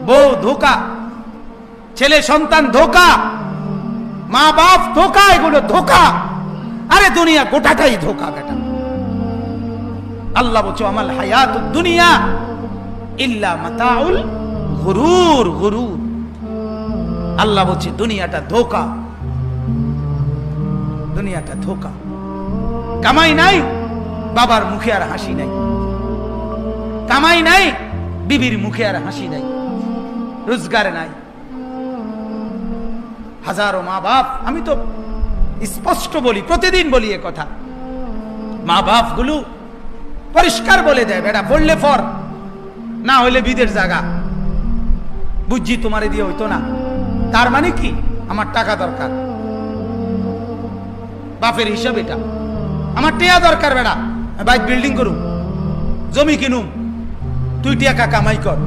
বউ ধোকা, ছেলে সন্তান ধোকা, মা বাপ ধোকা, এগুলো ধোকা। আরে দুনিয়া গোটাটাই ধোকা বেটা। আল্লাহ বলছে আমাল হায়াতুদ দুনিয়া ইল্লা মাতাউল গুরুর। গুরুর, আল্লাহ বলছে দুনিয়াটা ধোকা, দুনিয়াটা ধোকা। কামাই নাই, বাবার মুখে আর হাসি নাই। কামাই নাই, বিবির মুখে আর হাসি নাই। রোজগার নাই। হাজারো মা বাপ, আমি তো স্পষ্ট বলি, প্রতিদিন বলি এ কথা, মা বাপ গুলো পরিষ্কার বলে দেয় বেটা পড়লে ফর, না হইলে বিদের জায়গা। বুঝছি তোমারে দিয়ে হইতো না, তার মানে কি আমার টাকা দরকার। বাপের হিসাব এটা, আমার টিয়া দরকার বেটা, বাইক বিল্ডিং করুম, জমি কিনুম, তুই টাকা কামাই কর।